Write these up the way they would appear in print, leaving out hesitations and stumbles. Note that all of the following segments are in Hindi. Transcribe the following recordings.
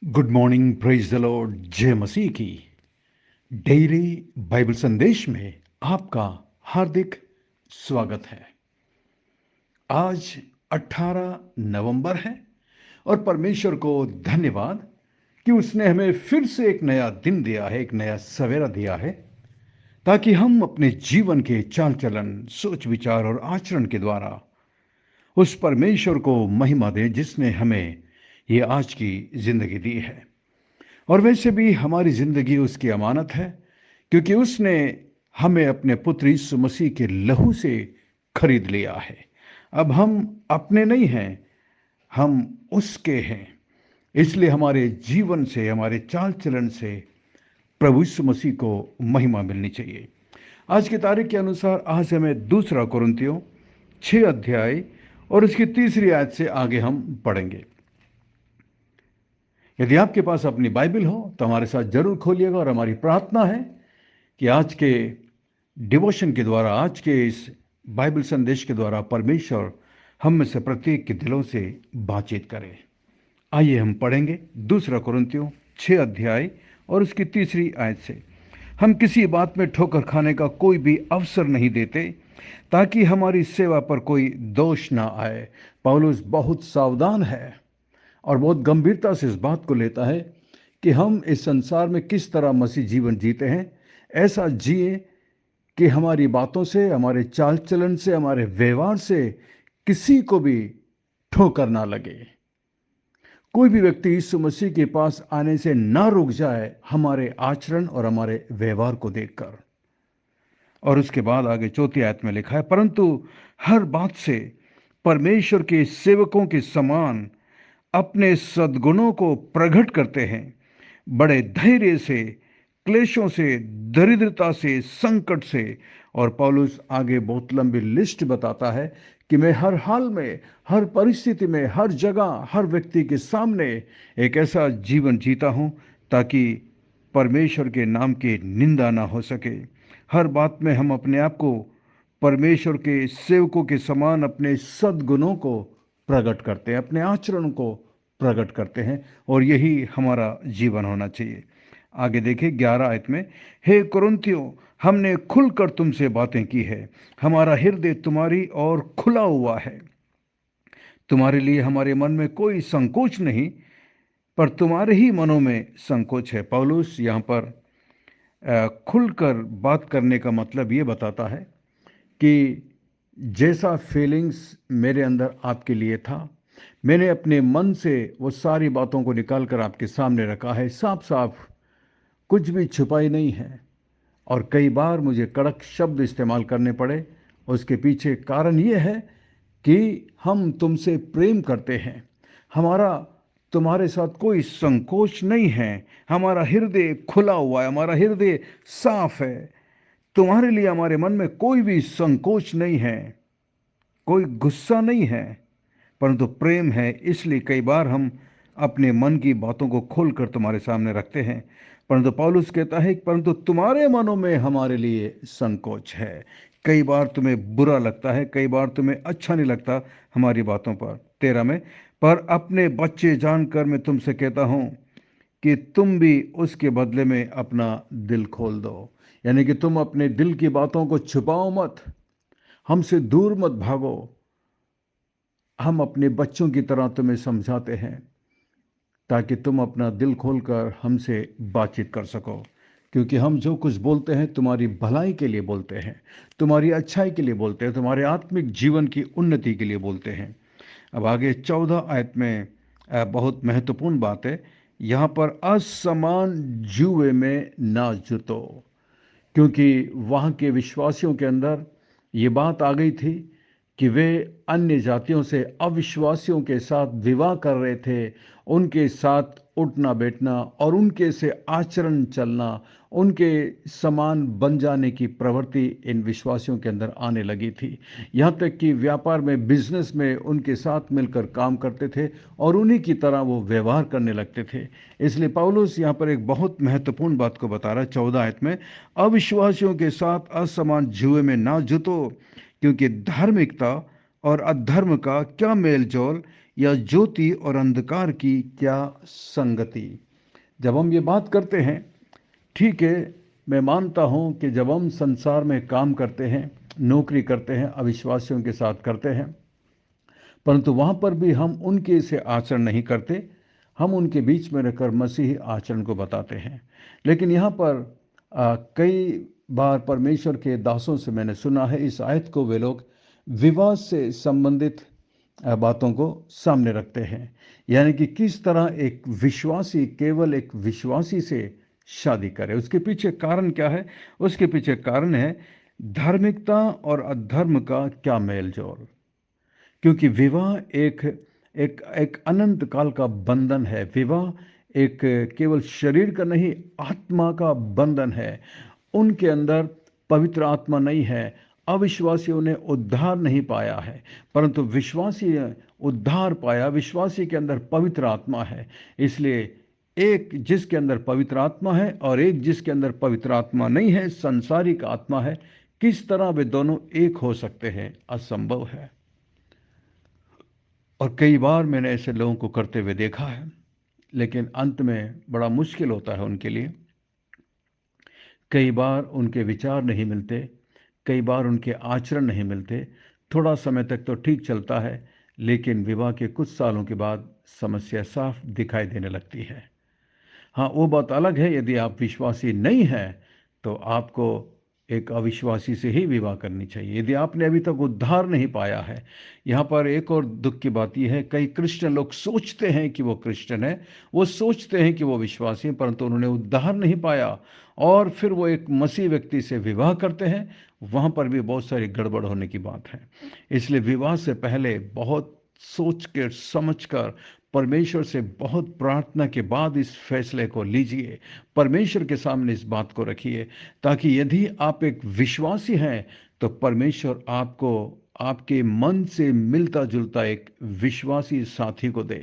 Good morning, praise the Lord. जय मसीह की। डेली बाइबल संदेश में आपका हार्दिक स्वागत है। आज 18 नवंबर है और परमेश्वर को धन्यवाद कि उसने हमें फिर से एक नया दिन दिया है, एक नया सवेरा दिया है, ताकि हम अपने जीवन के चाल चलन, सोच विचार और आचरण के द्वारा उस परमेश्वर को महिमा दें जिसने हमें ये आज की जिंदगी दी है। और वैसे भी हमारी जिंदगी उसकी अमानत है, क्योंकि उसने हमें अपने पुत्र यीशु मसीह के लहू से खरीद लिया है। अब हम अपने नहीं हैं, हम उसके हैं। इसलिए हमारे जीवन से, हमारे चाल चलन से प्रभु यीशु मसीह को महिमा मिलनी चाहिए। आज की तारीख के अनुसार आज हमें दूसरा कुरिन्थियों 6 अध्याय और उसकी तीसरी आयत से आगे हम पढ़ेंगे। यदि आपके पास अपनी बाइबल हो तो हमारे साथ जरूर खोलिएगा। और हमारी प्रार्थना है कि आज के डिवोशन के द्वारा, आज के इस बाइबल संदेश के द्वारा परमेश्वर हम में से प्रत्येक के दिलों से बातचीत करें। आइए हम पढ़ेंगे दूसरा कुरिन्थियों 6 अध्याय और उसकी तीसरी आयत से। हम किसी बात में ठोकर खाने का कोई भी अवसर नहीं देते, ताकि हमारी सेवा पर कोई दोष ना आए। पौलुस बहुत सावधान है और बहुत गंभीरता से इस बात को लेता है कि हम इस संसार में किस तरह मसीह जीवन जीते हैं। ऐसा जिए कि हमारी बातों से, हमारे चाल चलन से, हमारे व्यवहार से किसी को भी ठोकर ना लगे। कोई भी व्यक्ति यीशु मसीह के पास आने से ना रुक जाए हमारे आचरण और हमारे व्यवहार को देखकर। और उसके बाद आगे चौथी आयत में लिखा है, परंतु हर बात से परमेश्वर के सेवकों के समान अपने सद्गुणों को प्रकट करते हैं, बड़े धैर्य से, क्लेशों से, दरिद्रता से, संकट से। और पौलुस आगे बहुत लंबी लिस्ट बताता है कि मैं हर हाल में, हर परिस्थिति में, हर जगह, हर व्यक्ति के सामने एक ऐसा जीवन जीता हूं ताकि परमेश्वर के नाम की निंदा ना हो सके। हर बात में हम अपने आप को परमेश्वर के सेवकों के समान अपने सद्गुणों को प्रकट करते हैं, अपने आचरण को प्रकट करते हैं, और यही हमारा जीवन होना चाहिए। आगे देखिए 11 आयत में, हे कुरिन्थियों, हमने खुलकर तुमसे बातें की है, हमारा हृदय तुम्हारी ओर खुला हुआ है। तुम्हारे लिए हमारे मन में कोई संकोच नहीं, पर तुम्हारे ही मनों में संकोच है। पौलुस यहाँ पर खुलकर बात करने का मतलब ये बताता है कि जैसा फीलिंग्स मेरे अंदर आपके लिए था, मैंने अपने मन से वो सारी बातों को निकाल कर आपके सामने रखा है, साफ साफ, कुछ भी छुपाई नहीं है। और कई बार मुझे कड़क शब्द इस्तेमाल करने पड़े। उसके पीछे कारण ये है कि हम तुमसे प्रेम करते हैं, हमारा तुम्हारे साथ कोई संकोच नहीं है, हमारा हृदय खुला हुआ है, हमारा हृदय साफ है। तुम्हारे लिए हमारे मन में कोई भी संकोच नहीं है, कोई गुस्सा नहीं है, परंतु प्रेम है। इसलिए कई बार हम अपने मन की बातों को खोलकर तुम्हारे सामने रखते हैं। परंतु पौलुस कहता है, परंतु तुम्हारे मनों में हमारे लिए संकोच है। कई बार तुम्हें बुरा लगता है, कई बार तुम्हें अच्छा नहीं लगता हमारी बातों पर। 13 में, पर अपने बच्चे जानकर मैं तुमसे कहता हूं कि तुम भी उसके बदले में अपना दिल खोल दो। यानी कि तुम अपने दिल की बातों को छुपाओ मत, हमसे दूर मत भागो। हम अपने बच्चों की तरह तुम्हें समझाते हैं ताकि तुम अपना दिल खोलकर हमसे बातचीत कर सको। क्योंकि हम जो कुछ बोलते हैं तुम्हारी भलाई के लिए बोलते हैं, तुम्हारी अच्छाई के लिए बोलते हैं, तुम्हारे आत्मिक जीवन की उन्नति के लिए बोलते हैं। अब आगे 14 आयत में बहुत महत्वपूर्ण बात है। यहाँ पर असमान जुए में ना जुतो, क्योंकि वहाँ के विश्वासियों के अंदर ये बात आ गई थी कि वे अन्य जातियों से, अविश्वासियों के साथ विवाह कर रहे थे। उनके साथ उठना बैठना और उनके से आचरण चलना, उनके समान बन जाने की प्रवृत्ति इन विश्वासियों के अंदर आने लगी थी। यहाँ तक कि व्यापार में, बिजनेस में उनके साथ मिलकर काम करते थे और उन्हीं की तरह वो व्यवहार करने लगते थे। इसलिए पौलुस यहाँ पर एक बहुत महत्वपूर्ण बात को बता रहा है 14 आयत में, अविश्वासियों के साथ असमान जुए में ना जुतो, क्योंकि धार्मिकता और अधर्म का क्या मेल जोल, या ज्योति और अंधकार की क्या संगति। जब हम ये बात करते हैं, ठीक है, मैं मानता हूँ कि जब हम संसार में काम करते हैं, नौकरी करते हैं, अविश्वासियों के साथ करते हैं, परंतु वहाँ पर भी हम उनके से आचरण नहीं करते, हम उनके बीच में रहकर मसीही आचरण को बताते हैं। लेकिन यहाँ पर कई बार परमेश्वर के दासों से मैंने सुना है, इस आयत को वे लोग विवाह से संबंधित बातों को सामने रखते हैं। यानी कि किस तरह एक विश्वासी केवल एक विश्वासी से शादी करे। उसके पीछे कारण क्या है? उसके पीछे कारण है धार्मिकता और अधर्म का क्या मेल जोल। क्योंकि विवाह एक एक एक अनंत काल का बंधन है। विवाह एक केवल शरीर का नहीं, आत्मा का बंधन है। उनके अंदर पवित्र आत्मा नहीं है। अविश्वासियों ने उद्धार नहीं पाया है, परंतु विश्वासी ने उद्धार पाया। विश्वासी के अंदर पवित्र आत्मा है। इसलिए एक जिसके अंदर पवित्र आत्मा है और एक जिसके अंदर पवित्र आत्मा नहीं है, संसारिक आत्मा है, किस तरह वे दोनों एक हो सकते हैं? असंभव है। और कई बार मैंने ऐसे लोगों को करते हुए देखा है, लेकिन अंत में बड़ा मुश्किल होता है उनके लिए। कई बार उनके विचार नहीं मिलते, कई बार उनके आचरण नहीं मिलते। थोड़ा समय तक तो ठीक चलता है, लेकिन विवाह के कुछ सालों के बाद समस्या साफ दिखाई देने लगती है। हाँ, वो बात अलग है, यदि आप विश्वासी नहीं हैं तो आपको एक अविश्वासी से ही विवाह करनी चाहिए, यदि आपने अभी तक उद्धार नहीं पाया है। यहाँ पर एक और दुख की बात यह है, कई क्रिश्चियन लोग सोचते हैं कि वो क्रिश्चियन है, वो सोचते हैं कि वो विश्वासी हैं, परंतु उन्होंने उद्धार नहीं पाया और फिर वो एक मसीह व्यक्ति से विवाह करते हैं। वहाँ पर भी बहुत सारी गड़बड़ होने की बात है। इसलिए विवाह से पहले बहुत सोच कर समझ कर परमेश्वर से बहुत प्रार्थना के बाद इस फैसले को लीजिए। परमेश्वर के सामने इस बात को रखिए, ताकि यदि आप एक विश्वासी हैं तो परमेश्वर आपको आपके मन से मिलता जुलता एक विश्वासी साथी को दे।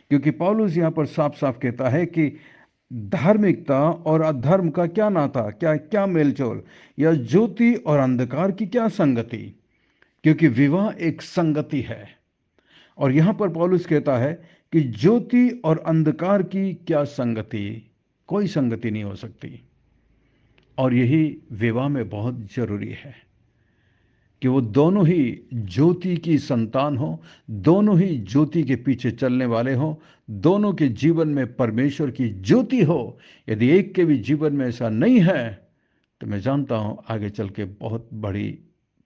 क्योंकि पौलुस यहाँ पर साफ साफ कहता है कि धार्मिकता और अधर्म का क्या नाता, क्या क्या मेलजोल, या ज्योति और अंधकार की क्या संगति। क्योंकि विवाह एक संगति है। और यहां पर पौलुस कहता है कि ज्योति और अंधकार की क्या संगति, कोई संगति नहीं हो सकती। और यही विवाह में बहुत जरूरी है कि वो दोनों ही ज्योति की संतान हो, दोनों ही ज्योति के पीछे चलने वाले हो, दोनों के जीवन में परमेश्वर की ज्योति हो। यदि एक के भी जीवन में ऐसा नहीं है तो मैं जानता हूं आगे चल के बहुत बड़ी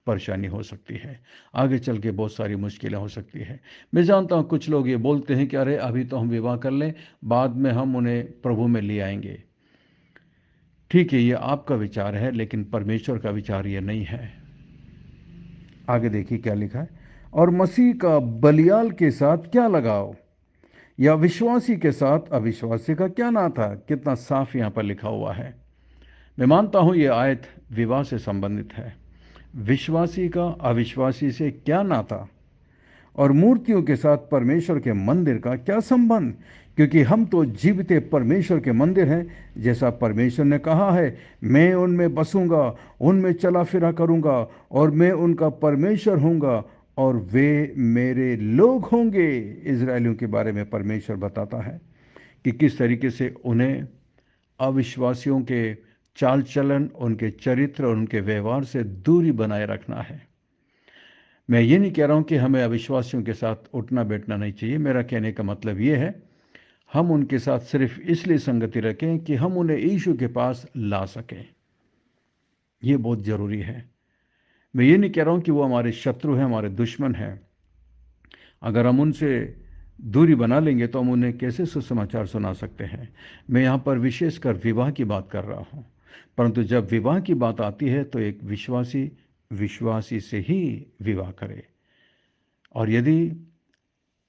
परेशानी हो सकती है, आगे चल के बहुत सारी मुश्किलें हो सकती है। मैं जानता हूं कुछ लोग ये बोलते हैं कि अरे अभी तो हम विवाह कर लें, बाद में हम उन्हें प्रभु में ले आएंगे। ठीक है, ये आपका विचार है, लेकिन परमेश्वर का विचार ये नहीं है। आगे देखिए क्या लिखा है। और मसीह का बलियाल के साथ क्या लगाव, या विश्वासी के साथ अविश्वासी का क्या नाता। कितना साफ यहाँ पर लिखा हुआ है। मैं मानता हूँ ये आयत विवाह से संबंधित है। विश्वासी का अविश्वासी से क्या नाता, और मूर्तियों के साथ परमेश्वर के मंदिर का क्या संबंध। क्योंकि हम तो जीवित परमेश्वर के मंदिर हैं, जैसा परमेश्वर ने कहा है, मैं उनमें बसूंगा, उनमें चला फिरा करूंगा और मैं उनका परमेश्वर हूंगा और वे मेरे लोग होंगे। इजरायलियों के बारे में परमेश्वर बताता है कि किस तरीके से उन्हें अविश्वासियों के चाल चलन, उनके चरित्र और उनके व्यवहार से दूरी बनाए रखना है। मैं ये नहीं कह रहा हूं कि हमें अविश्वासियों के साथ उठना बैठना नहीं चाहिए। मेरा कहने का मतलब ये है, हम उनके साथ सिर्फ इसलिए संगति रखें कि हम उन्हें यीशु के पास ला सकें। ये बहुत ज़रूरी है। मैं ये नहीं कह रहा हूं कि वो हमारे शत्रु हैं, हमारे दुश्मन हैं। अगर हम उनसे दूरी बना लेंगे तो हम उन्हें कैसे सुसमाचार सुना सकते हैं। मैं यहाँ पर विशेषकर विवाह की बात कर रहा हूँ। परंतु जब विवाह की बात आती है तो एक विश्वासी विश्वासी से ही विवाह करे। और यदि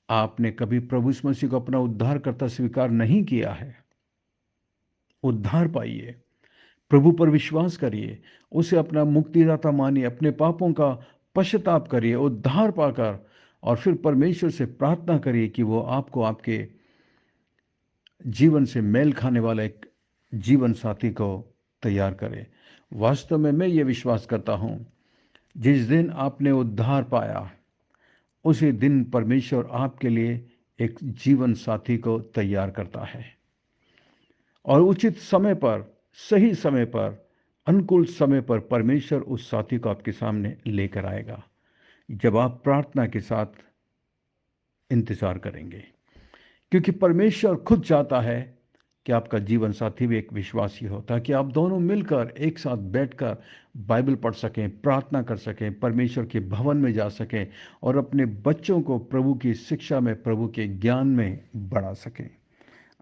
आपने कभी प्रभु यीशु मसीह को अपना उद्धारकर्ता स्वीकार नहीं किया है, उद्धार पाइए, प्रभु पर विश्वास करिए, उसे अपना मुक्तिदाता मानिए, अपने पापों का पश्चाताप करिए उद्धार पाकर, और फिर परमेश्वर से प्रार्थना करिए कि वो आपको आपके जीवन से मेल खाने वाला एक जीवन साथी को तैयार करे। वास्तव में मैं ये विश्वास करता हूँ, जिस दिन आपने उद्धार पाया, उसी दिन परमेश्वर आपके लिए एक जीवन साथी को तैयार करता है और उचित समय पर, सही समय पर, अनुकूल समय पर परमेश्वर उस साथी को आपके सामने लेकर आएगा, जब आप प्रार्थना के साथ इंतजार करेंगे। क्योंकि परमेश्वर खुद चाहता है कि आपका जीवन साथी भी एक विश्वासी हो, ताकि आप दोनों मिलकर एक साथ बैठकर बाइबल पढ़ सकें, प्रार्थना कर सकें, परमेश्वर के भवन में जा सकें और अपने बच्चों को प्रभु की शिक्षा में, प्रभु के ज्ञान में बढ़ा सकें।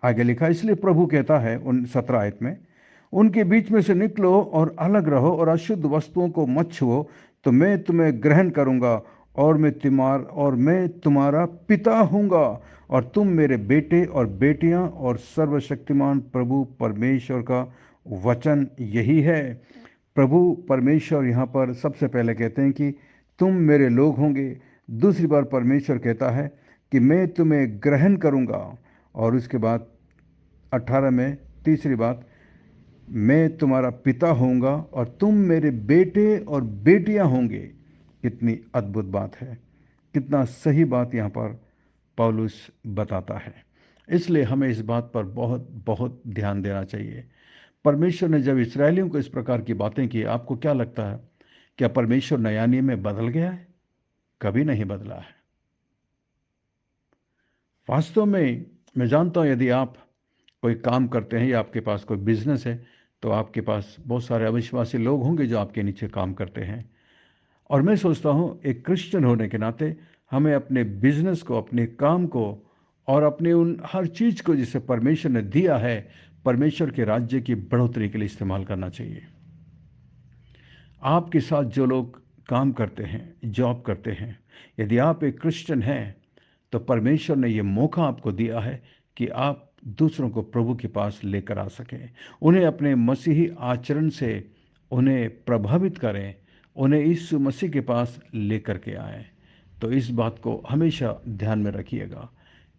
आगे लिखा, इसलिए प्रभु कहता है उन 17 आयत में, उनके बीच में से निकलो और अलग रहो और अशुद्ध वस्तुओं को मत छुओ, तो मैं तुम्हें ग्रहण करूंगा और मैं तुम्हारा पिता हूंगा और तुम मेरे बेटे और बेटियां। और सर्वशक्तिमान प्रभु परमेश्वर का वचन यही है। प्रभु परमेश्वर यहाँ पर सबसे पहले कहते हैं कि तुम मेरे लोग होंगे। दूसरी बार परमेश्वर कहता है कि मैं तुम्हें ग्रहण करूंगा, और उसके बाद 18 में तीसरी बात, मैं तुम्हारा पिता होऊंगा और तुम मेरे बेटे और बेटियां होंगे। कितनी अद्भुत बात है, कितना सही बात यहाँ पर पौलुस बताता है। इसलिए हमें इस बात पर बहुत बहुत ध्यान देना चाहिए। परमेश्वर ने जब इस्राएलियों को इस प्रकार की बातें की, आपको क्या लगता है, क्या परमेश्वर नया नियम में बदल गया है? कभी नहीं बदला है। वास्तव में मैं जानता हूं, यदि आप कोई काम करते हैं या आपके पास कोई बिजनेस है, तो आपके पास बहुत सारे अविश्वासी लोग होंगे जो आपके नीचे काम करते हैं। और मैं सोचता हूं, एक क्रिश्चियन होने के नाते हमें अपने बिजनेस को, अपने काम को और अपने उन हर चीज को जिसे परमेश्वर ने दिया है, परमेश्वर के राज्य की बढ़ोतरी के लिए इस्तेमाल करना चाहिए। आपके साथ जो लोग काम करते हैं, जॉब करते हैं, यदि आप एक क्रिश्चियन हैं, तो परमेश्वर ने यह मौका आपको दिया है कि आप दूसरों को प्रभु के पास लेकर आ सकें, उन्हें अपने मसीही आचरण से उन्हें प्रभावित करें, उन्हें यीशु मसीह के पास लेकर के आएं। तो इस बात को हमेशा ध्यान में रखिएगा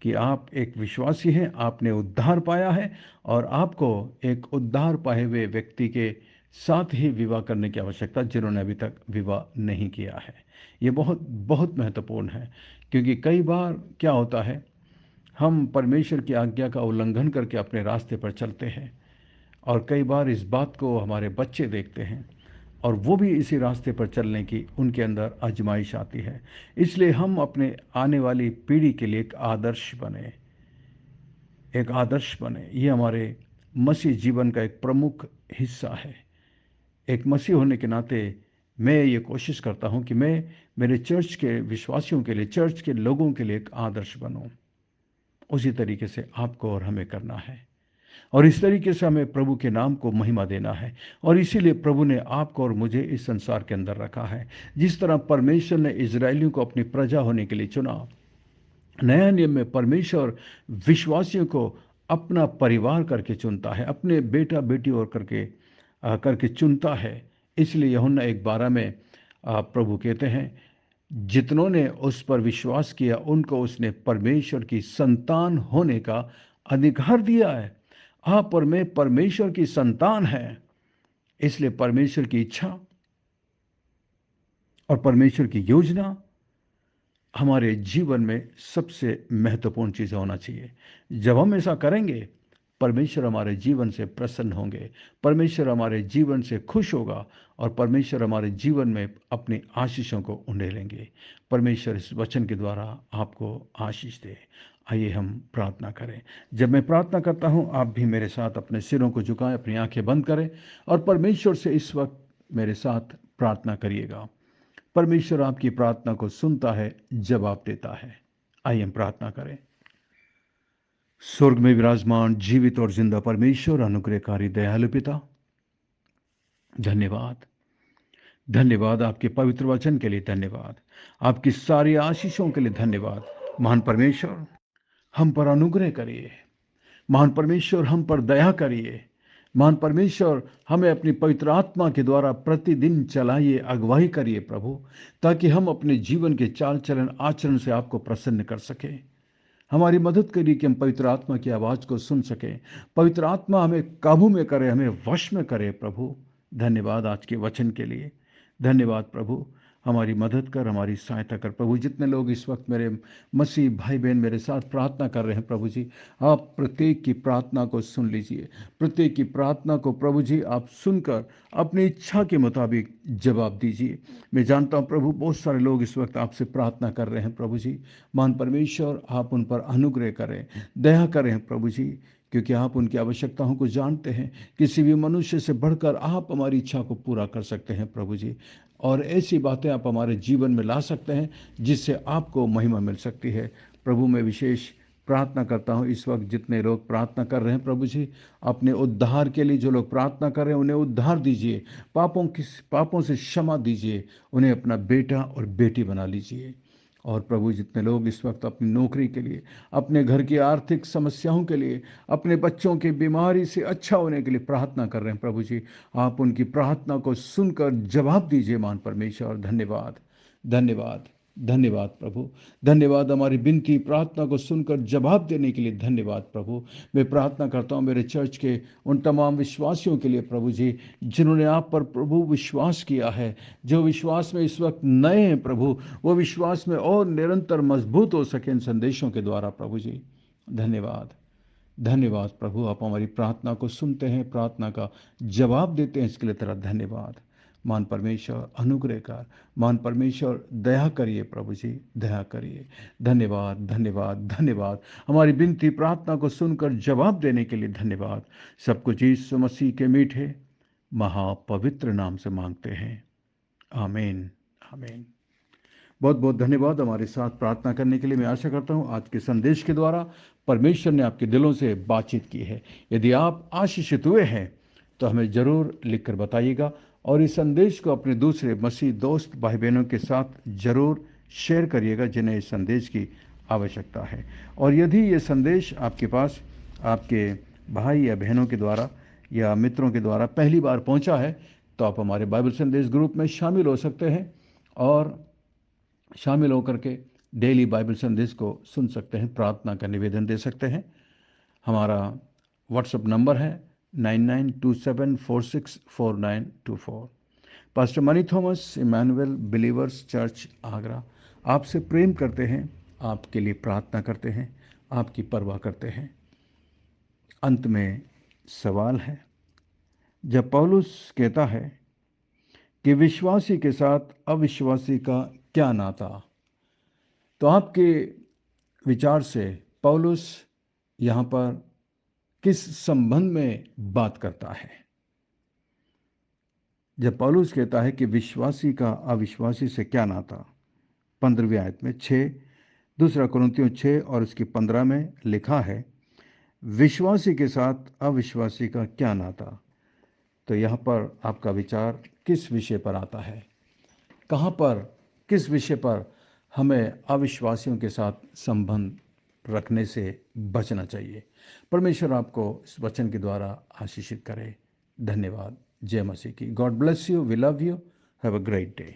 कि आप एक विश्वासी हैं, आपने उद्धार पाया है और आपको एक उद्धार पाए हुए व्यक्ति के साथ ही विवाह करने की आवश्यकता, जिन्होंने अभी तक विवाह नहीं किया है। ये बहुत बहुत महत्वपूर्ण है, क्योंकि कई बार क्या होता है, हम परमेश्वर की आज्ञा का उल्लंघन करके अपने रास्ते पर चलते हैं, और कई बार इस बात को हमारे बच्चे देखते हैं और वो भी इसी रास्ते पर चलने की उनके अंदर आजमाइश आती है। इसलिए हम अपने आने वाली पीढ़ी के लिए एक आदर्श बने। ये हमारे मसीह जीवन का एक प्रमुख हिस्सा है। एक मसीह होने के नाते मैं ये कोशिश करता हूँ कि मैं मेरे चर्च के विश्वासियों के लिए, चर्च के लोगों के लिए एक आदर्श बनूं। उसी तरीके से आपको और हमें करना है, और इस तरीके से हमें प्रभु के नाम को महिमा देना है। और इसीलिए प्रभु ने आपको और मुझे इस संसार के अंदर रखा है। जिस तरह परमेश्वर ने इजरायलियों को अपनी प्रजा होने के लिए चुना, नया नियम में परमेश्वर विश्वासियों को अपना परिवार करके चुनता है, अपने बेटा बेटी और करके चुनता है। इसलिए यूहन्ना 1:12 में प्रभु कहते हैं, जितनों ने उस पर विश्वास किया उनको उसने परमेश्वर की संतान होने का अधिकार दिया है। आप और मैं परमेश्वर की संतान हैं। इसलिए परमेश्वर की इच्छा और परमेश्वर की योजना हमारे जीवन में सबसे महत्वपूर्ण चीज़ होना चाहिए। जब हम ऐसा करेंगे, परमेश्वर हमारे जीवन से प्रसन्न होंगे, परमेश्वर हमारे जीवन से खुश होगा और परमेश्वर हमारे जीवन में अपनी आशीषों को उंडेलेंगे। परमेश्वर इस वचन के द्वारा आपको आशीष दे। आइए हम प्रार्थना करें। जब मैं प्रार्थना करता हूं, आप भी मेरे साथ अपने सिरों को झुकाएं, अपनी आंखें बंद करें और परमेश्वर से इस वक्त मेरे साथ प्रार्थना करिएगा। परमेश्वर आपकी प्रार्थना को सुनता है, जवाब देता है। आइए हम प्रार्थना करें। स्वर्ग में विराजमान जीवित और जिंदा परमेश्वर, अनुग्रहकारी दयालु पिता, धन्यवाद। धन्यवाद आपके पवित्र वचन के लिए, धन्यवाद आपकी सारी आशीषों के लिए, धन्यवाद। महान परमेश्वर, हम पर अनुग्रह करिए। महान परमेश्वर, हम पर दया करिए। महान परमेश्वर, हमें अपनी पवित्र आत्मा के द्वारा प्रतिदिन चलाइए, अगुवाई करिए प्रभु, ताकि हम अपने जीवन के चाल चलन आचरण से आपको प्रसन्न कर सकें। हमारी मदद करिए कि हम पवित्र आत्मा की आवाज़ को सुन सकें। पवित्र आत्मा हमें काबू में करे, हमें वश में करे प्रभु। धन्यवाद आज के वचन के लिए, धन्यवाद प्रभु। हमारी मदद कर, हमारी सहायता कर प्रभु। जितने लोग इस वक्त मेरे मसीह भाई बहन मेरे साथ प्रार्थना कर रहे हैं प्रभु जी, आप प्रत्येक की प्रार्थना को सुन लीजिए। प्रत्येक की प्रार्थना को प्रभु जी आप सुनकर अपनी इच्छा के मुताबिक जवाब दीजिए। मैं जानता हूँ प्रभु, बहुत सारे लोग इस वक्त आपसे प्रार्थना कर रहे हैं प्रभु जी। महान परमेश्वर, आप उन पर अनुग्रह करें, दया करें प्रभु जी, क्योंकि आप उनकी आवश्यकताओं को जानते हैं। किसी भी मनुष्य से बढ़कर आप हमारी इच्छा को पूरा कर सकते हैं प्रभु जी, और ऐसी बातें आप हमारे जीवन में ला सकते हैं जिससे आपको महिमा मिल सकती है प्रभु। मैं विशेष प्रार्थना करता हूँ इस वक्त जितने लोग प्रार्थना कर रहे हैं प्रभु जी, अपने उद्धार के लिए जो लोग प्रार्थना कर रहे हैं उन्हें उद्धार दीजिए, पापों से क्षमा दीजिए, उन्हें अपना बेटा और बेटी बना लीजिए। और प्रभु, जितने लोग इस वक्त अपनी नौकरी के लिए, अपने घर की आर्थिक समस्याओं के लिए, अपने बच्चों की बीमारी से अच्छा होने के लिए प्रार्थना कर रहे हैं प्रभु जी, आप उनकी प्रार्थना को सुनकर जवाब दीजिए। मान परमेश्वर, धन्यवाद, धन्यवाद, धन्यवाद प्रभु, धन्यवाद। हमारी विनती प्रार्थना को सुनकर जवाब देने के लिए धन्यवाद प्रभु। मैं प्रार्थना करता हूँ मेरे चर्च के उन तमाम विश्वासियों के लिए प्रभु जी, जिन्होंने आप पर प्रभु विश्वास किया है, जो विश्वास में इस वक्त नए हैं प्रभु, वो विश्वास में और निरंतर मजबूत हो सके इन संदेशों के द्वारा प्रभु जी। धन्यवाद, धन्यवाद प्रभु। आप हमारी प्रार्थना को सुनते हैं, प्रार्थना का जवाब देते हैं, इसके लिए तेरा धन्यवाद। मान परमेश्वर अनुग्रह कर, मान परमेश्वर दया करिए प्रभु जी, दया करिए। धन्यवाद, धन्यवाद, धन्यवाद। हमारी विनती प्रार्थना को सुनकर जवाब देने के लिए धन्यवाद। सब कुछ यीशु मसीह के मीठे महापवित्र नाम से मांगते हैं, आमीन, आमीन। बहुत बहुत धन्यवाद हमारे साथ प्रार्थना करने के लिए। मैं आशा करता हूँ आज के संदेश के द्वारा परमेश्वर ने आपके दिलों से बातचीत की है। यदि आप आशीषित हुए हैं तो हमें ज़रूर लिखकर बताइएगा, और इस संदेश को अपने दूसरे मसीह दोस्त भाई बहनों के साथ ज़रूर शेयर करिएगा जिन्हें इस संदेश की आवश्यकता है। और यदि ये संदेश आपके पास आपके भाई या बहनों के द्वारा या मित्रों के द्वारा पहली बार पहुंचा है, तो आप हमारे बाइबल संदेश ग्रुप में शामिल हो सकते हैं और शामिल होकर के डेली बाइबल संदेश को सुन सकते हैं, प्रार्थना का निवेदन दे सकते हैं। हमारा व्हाट्सएप नंबर है 9927464924। Pastor Mani Thomas, Emmanuel believers church, Agra, आपसे प्रेम करते हैं, आपके लिए प्रार्थना करते हैं, आपकी परवाह करते हैं। अंत में सवाल है, जब पौलुस कहता है कि विश्वासी के साथ अविश्वासी का क्या नाता, तो आपके विचार से पौलुस यहाँ पर किस संबंध में बात करता है? जब पौलुस कहता है कि विश्वासी का अविश्वासी से क्या नाता, 15वीं आयत में 2 कुरिन्थियों 6 और उसकी 15 में लिखा है, विश्वासी के साथ अविश्वासी का क्या नाता। तो यहाँ पर आपका विचार किस विषय पर आता है? कहाँ पर, किस विषय पर हमें अविश्वासियों के साथ संबंध रखने से बचना चाहिए? परमेश्वर आपको इस वचन के द्वारा आशीषित करे। धन्यवाद। जय मसीह की। God bless you. We love you. Have a great day.